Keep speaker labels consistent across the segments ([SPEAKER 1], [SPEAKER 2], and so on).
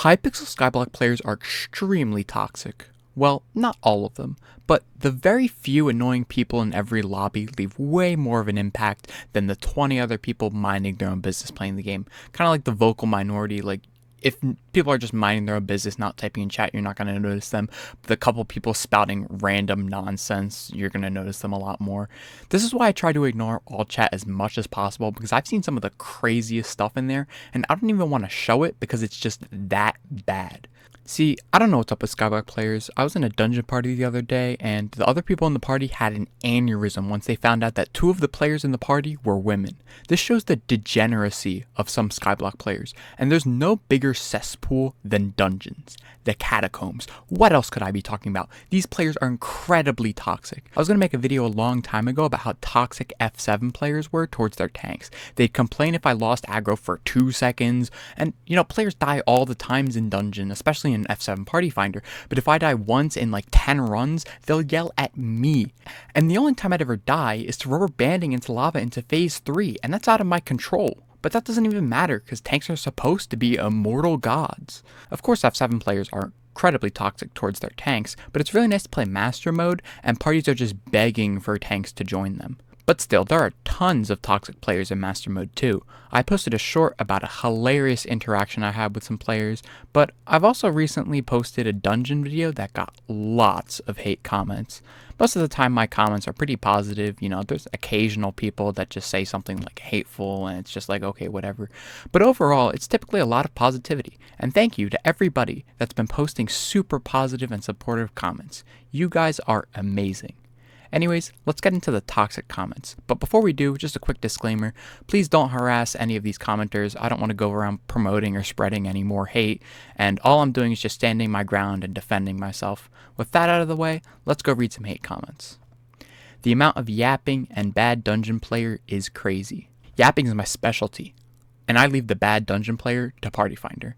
[SPEAKER 1] Hypixel Skyblock players are extremely toxic. Well, not all of them, but the very few annoying people in every lobby leave way more of an impact than the 20 other people minding their own business playing the game. Kind of like the vocal minority, like if people are just minding their own business, not typing in chat, you're not going to notice them. But the couple people spouting random nonsense, you're going to notice them a lot more. This is why I try to ignore all chat as much as possible, because I've seen some of the craziest stuff in there, and I don't even want to show it because it's just that bad. See, I don't know what's up with Skyblock players. I was in a dungeon party the other day, and the other people in the party had an aneurysm once they found out that 2 of the players in the party were women. This shows the degeneracy of some Skyblock players, and there's no bigger cesspool than dungeons. The catacombs. What else could I be talking about? These players are incredibly toxic. I was going to make a video a long time ago about how toxic F7 players were towards their tanks. They'd complain if I lost aggro for 2 seconds, and players die all the times in dungeon, especially in F7 Party Finder, but if I die once in like 10 runs, they'll yell at me. And the only time I'd ever die is to rubber banding into lava into phase 3, and that's out of my control. But that doesn't even matter because tanks are supposed to be immortal gods. Of course, F7 players are incredibly toxic towards their tanks, but it's really nice to play master mode, and parties are just begging for tanks to join them. But still, there are tons of toxic players in Master Mode too. I posted a short about a hilarious interaction I had with some players, but I've also recently posted a dungeon video that got lots of hate comments. Most of the time my comments are pretty positive, there's occasional people that just say something like hateful and it's just like, okay, whatever. But overall, it's typically a lot of positivity. And thank you to everybody that's been posting super positive and supportive comments. You guys are amazing. Anyways, let's get into the toxic comments. But before we do, just a quick disclaimer. Please don't harass any of these commenters. I don't want to go around promoting or spreading any more hate. And all I'm doing is just standing my ground and defending myself. With that out of the way, let's go read some hate comments. The amount of yapping and bad dungeon player is crazy. Yapping is my specialty. And I leave the bad dungeon player to Party Finder.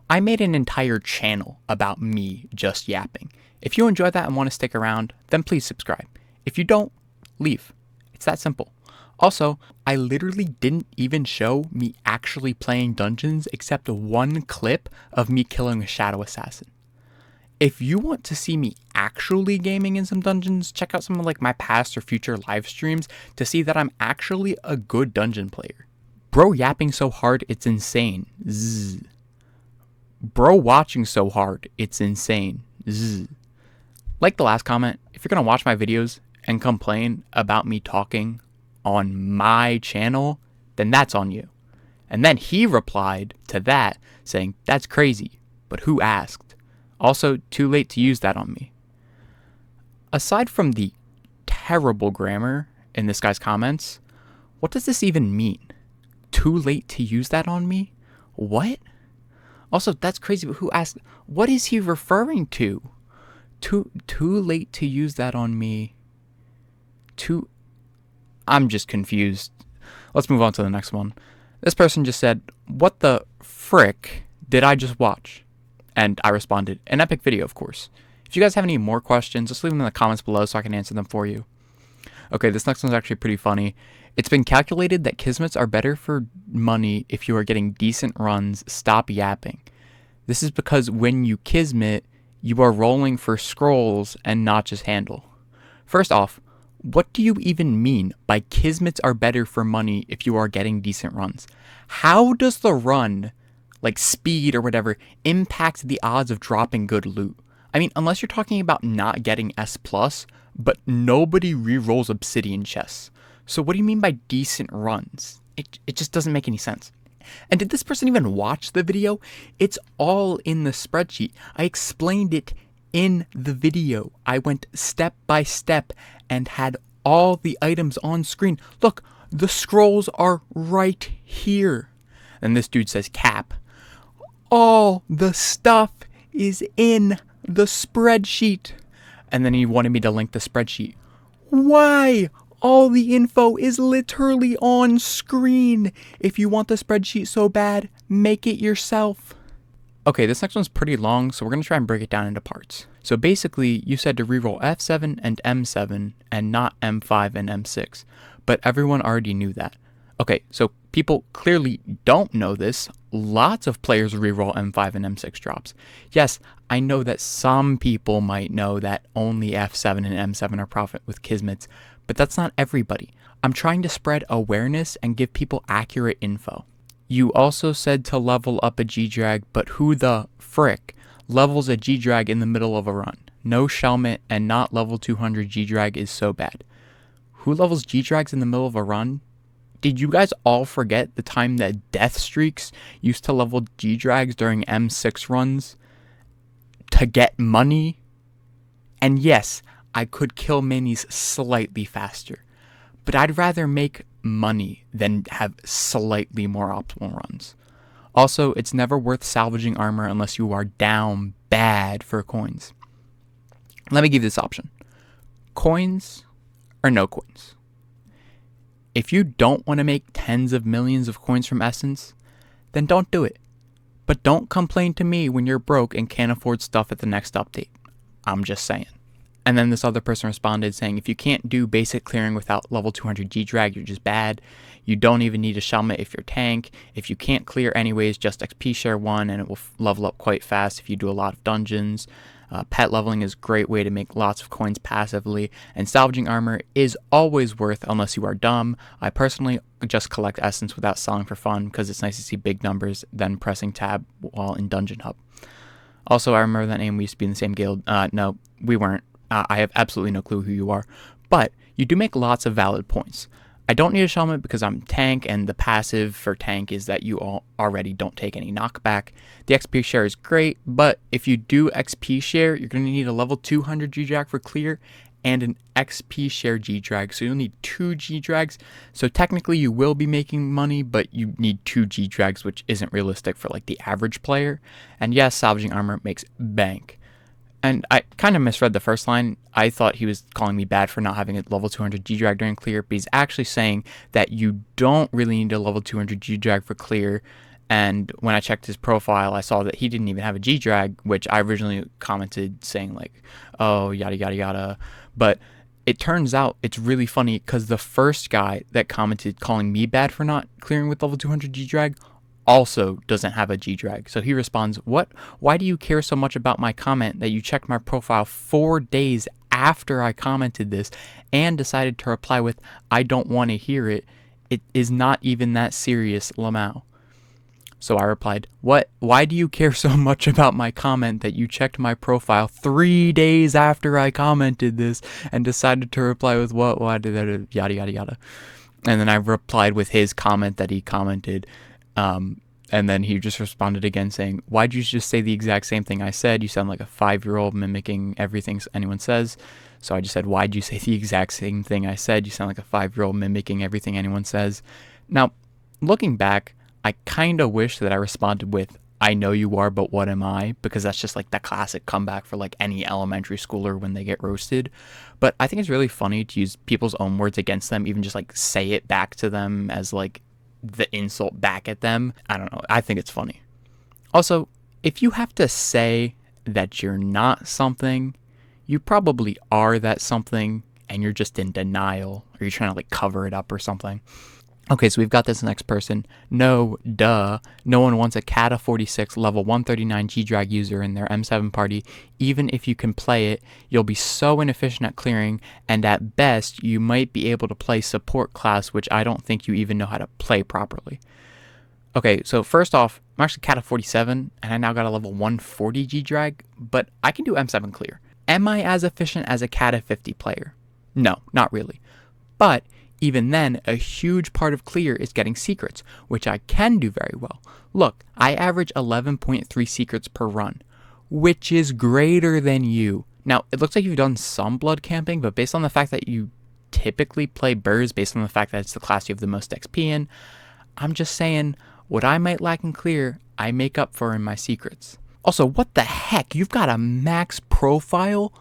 [SPEAKER 1] I made an entire channel about me just yapping. If you enjoy that and want to stick around, then please subscribe. If you don't, leave. It's that simple. Also, I literally didn't even show me actually playing dungeons except one clip of me killing a shadow assassin. If you want to see me actually gaming in some dungeons, check out some of my past or future live streams to see that I'm actually a good dungeon player. Bro yapping so hard, it's insane. Zzz. Bro watching so hard, it's insane. Zzz. Like the last comment, if you're going to watch my videos and complain about me talking on my channel, then that's on you. And then he replied to that saying, that's crazy, but who asked? Also, too late to use that on me. Aside from the terrible grammar in this guy's comments, what does this even mean? Too late to use that on me? What? Also, that's crazy, but who asked? What is he referring to? Too late to use that on me. I'm just confused. Let's move on to the next one. This person just said, what the frick did I just watch? And I responded, an epic video, of course. If you guys have any more questions, just leave them in the comments below so I can answer them for you. Okay, this next one's actually pretty funny. It's been calculated that kismets are better for money if you are getting decent runs. Stop yapping. This is because when you kismet, you are rolling for scrolls and not just handle. First off, what do you even mean by kismets are better for money if you are getting decent runs? How does the run, like speed or whatever, impact the odds of dropping good loot? I mean, unless you're talking about not getting S+, but nobody rerolls obsidian chests. So what do you mean by decent runs? It just doesn't make any sense. And did this person even watch the video? It's all in the spreadsheet. I explained it in the video. I went step by step and had all the items on screen. Look, the scrolls are right here. And this dude says cap. All the stuff is in the spreadsheet. And then he wanted me to link the spreadsheet. Why? All the info is literally on screen. If you want the spreadsheet so bad, make it yourself. Okay, this next one's pretty long, so we're going to try and break it down into parts. So basically, you said to reroll F7 and M7 and not M5 and M6, but everyone already knew that. Okay, so people clearly don't know this. Lots of players reroll M5 and M6 drops. Yes, I know that some people might know that only F7 and M7 are profit with Kismets, but that's not everybody. I'm trying to spread awareness and give people accurate info. You also said to level up a G-Drag, but who the frick levels a G-Drag in the middle of a run? No Shelmet and not level 200 G-Drag is so bad. Who levels G-Drags in the middle of a run? Did you guys all forget the time that Death Streaks used to level G-Drags during M6 runs to get money? And yes, I could kill minis slightly faster, but I'd rather make money than have slightly more optimal runs. Also, it's never worth salvaging armor unless you are down bad for coins. Let me give you this option. Coins or no coins. If you don't want to make tens of millions of coins from Essence, then don't do it. But don't complain to me when you're broke and can't afford stuff at the next update. I'm just saying. And then this other person responded saying, if you can't do basic clearing without level 200 G-Drag, you're just bad. You don't even need a Shelmet if you're tank. If you can't clear anyways, just XP share 1 and it will level up quite fast if you do a lot of dungeons. Pet leveling is a great way to make lots of coins passively, and salvaging armor is always worth unless you are dumb. I personally just collect essence without selling for fun because it's nice to see big numbers than pressing tab while in Dungeon Hub. Also, I remember that name, we used to be in the same guild. No, we weren't. I have absolutely no clue who you are, but you do make lots of valid points. I don't need a Shelmet because I'm tank, and the passive for tank is that you already don't take any knockback. The XP share is great, but if you do XP share, you're going to need a level 200 G-Drag for clear and an XP share G-Drag, so you'll need 2 G-Drags. So technically you will be making money, but you need 2 G-Drags, which isn't realistic for like the average player. And yes, salvaging armor makes bank. And I kind of misread the first line. I thought he was calling me bad for not having a level 200 G-Drag during clear, but he's actually saying that you don't really need a level 200 G-Drag for clear. And when I checked his profile, I saw that he didn't even have a G-Drag, which I originally commented saying like, oh, yada, yada, yada. But it turns out it's really funny because the first guy that commented calling me bad for not clearing with level 200 G-Drag also doesn't have a G-Drag. So he responds, what? Why do you care so much about my comment that you checked my profile 4 days after I commented this and decided to reply with, I don't want to hear it. It is not even that serious, Lamau. So I replied, what? Why do you care so much about my comment that you checked my profile 3 days after I commented this and decided to reply with what? Why did that? Yada, yada, yada. And then I replied with his comment that he commented. And then he just responded again saying, why'd you just say the exact same thing I said? You sound like a 5-year-old mimicking everything anyone says. So I just said, why'd you say the exact same thing I said? You sound like a 5-year-old mimicking everything anyone says. Now, looking back, I kind of wish that I responded with, I know you are, but what am I? Because that's just like the classic comeback for like any elementary schooler when they get roasted. But I think it's really funny to use people's own words against them, even just like say it back to them as like the insult back at them. I don't know. I think it's funny. Also, if you have to say that you're not something, you probably are that something and you're just in denial or you're trying to like cover it up or something. Okay, so we've got this next person. No, duh. No one wants a Kata 46 level 139 G-Drag user in their M7 party. Even if you can play it, you'll be so inefficient at clearing, and at best, you might be able to play support class, which I don't think you even know how to play properly. Okay, so first off, I'm actually Kata 47, and I now got a level 140 G-Drag, but I can do M7 clear. Am I as efficient as a Kata 50 player? No, not really. But even then, a huge part of clear is getting secrets, which I can do very well. Look, I average 11.3 secrets per run, which is greater than you. Now, it looks like you've done some blood camping, but based on the fact that you typically play Burrs, based on the fact that it's the class you have the most XP in, I'm just saying, what I might lack in clear, I make up for in my secrets. Also, what the heck? You've got a max profile?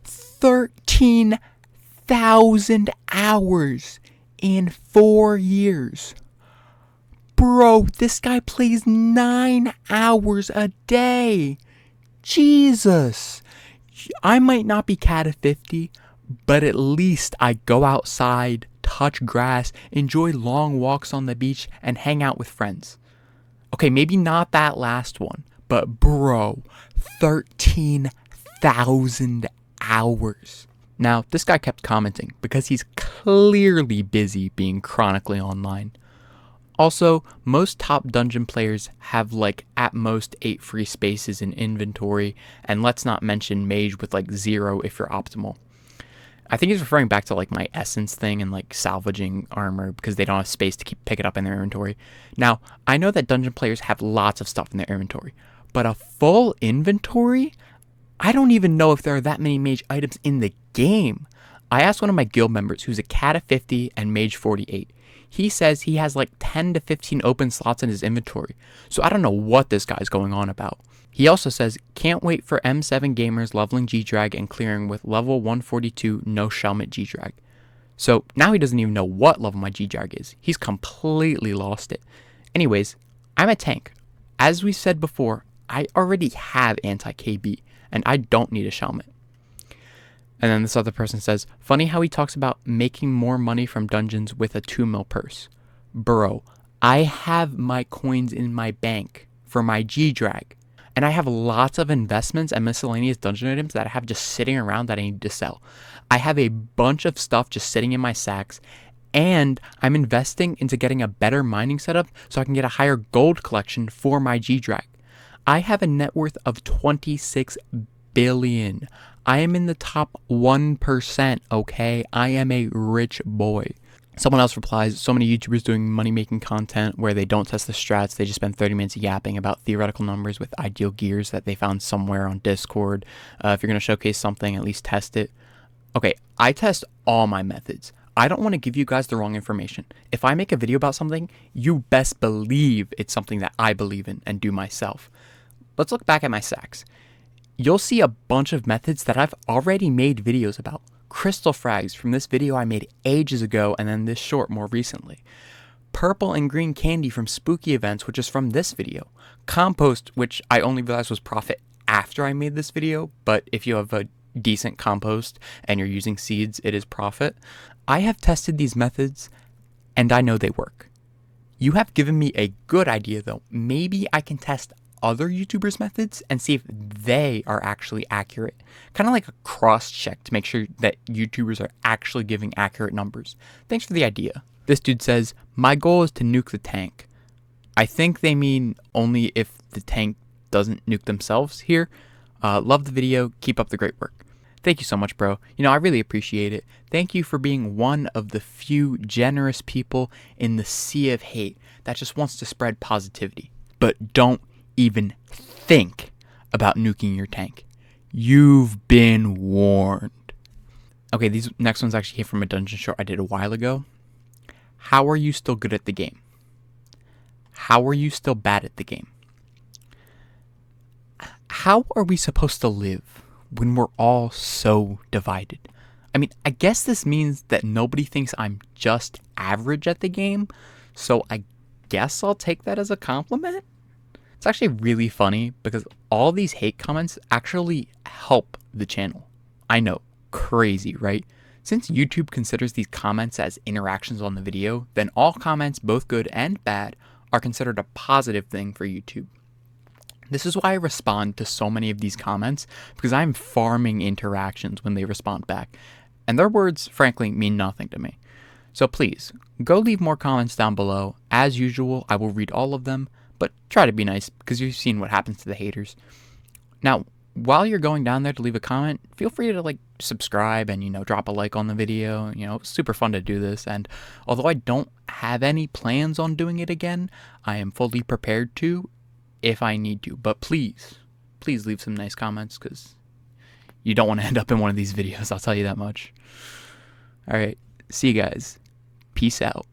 [SPEAKER 1] 13,000 hours in 4 years. Bro, this guy plays 9 hours a day. Jesus. I might not be Kata 50, but at least I go outside, touch grass, enjoy long walks on the beach, and hang out with friends. Okay, maybe not that last one, but bro, 13,000 hours. Now, this guy kept commenting because he's clearly busy being chronically online. Also, most top dungeon players have like at most 8 free spaces in inventory, and let's not mention mage with like 0 if you're optimal. I think he's referring back to like my essence thing and like salvaging armor because they don't have space to pick it up in their inventory. Now, I know that dungeon players have lots of stuff in their inventory, but a full inventory? I don't even know if there are that many mage items in the game. I asked one of my guild members who's a cat of 50 and mage 48. He says he has like 10 to 15 open slots in his inventory, so I don't know what this guy's going on about. He also says, can't wait for M7 gamers leveling G-Drag and clearing with level 142 no Shelmet G-Drag. So now he doesn't even know what level my G-Drag is. He's completely lost it. Anyways, I'm a tank. As we said before, I already have anti-KB, and I don't need a Shelmet. And then this other person says, funny how he talks about making more money from dungeons with a 2 mil purse. Bro, I have my coins in my bank for my G-Drag. And I have lots of investments and miscellaneous dungeon items that I have just sitting around that I need to sell. I have a bunch of stuff just sitting in my sacks. And I'm investing into getting a better mining setup so I can get a higher gold collection for my G-Drag. I have a net worth of 26 billion. I am in the top 1%, okay? I am a rich boy. Someone else replies, so many YouTubers doing money-making content where they don't test the strats, they just spend 30 minutes yapping about theoretical numbers with ideal gears that they found somewhere on Discord. If you're going to showcase something, at least test it. Okay, I test all my methods. I don't want to give you guys the wrong information. If I make a video about something, you best believe it's something that I believe in and do myself. Let's look back at my sacks. You'll see a bunch of methods that I've already made videos about. Crystal frags from this video I made ages ago, and then this short more recently. Purple and green candy from spooky events, which is from this video. Compost, which I only realized was profit after I made this video, but if you have a decent compost and you're using seeds, it is profit. I have tested these methods and I know they work. You have given me a good idea though. Maybe I can test other YouTubers' methods and see if they are actually accurate. Kind of like a cross check to make sure that YouTubers are actually giving accurate numbers. Thanks for the idea. This dude says, my goal is to nuke the tank. I think they mean only if the tank doesn't nuke themselves here. Love the video. Keep up the great work. Thank you so much, bro. You know, I really appreciate it. Thank you for being one of the few generous people in the sea of hate that just wants to spread positivity. But don't even think about nuking your tank. You've been warned. Okay, these next ones actually came from a dungeon short I did a while ago. How are you still good at the game? How are you still bad at the game? How are we supposed to live when we're all so divided? I mean, I guess this means that nobody thinks I'm just average at the game, so I guess I'll take that as a compliment. It's actually really funny because all these hate comments actually help the channel. I know, crazy, right? Since YouTube considers these comments as interactions on the video, then all comments, both good and bad, are considered a positive thing for YouTube. This is why I respond to so many of these comments, because I'm farming interactions when they respond back. And their words, frankly, mean nothing to me. So please, go leave more comments down below. As usual, I will read all of them. But try to be nice because you've seen what happens to the haters. Now, while you're going down there to leave a comment, feel free to like subscribe and, you know, drop a like on the video. You know, it's super fun to do this. And although I don't have any plans on doing it again, I am fully prepared to if I need to. But please leave some nice comments because you don't want to end up in one of these videos. I'll tell you that much. All right. See you guys. Peace out.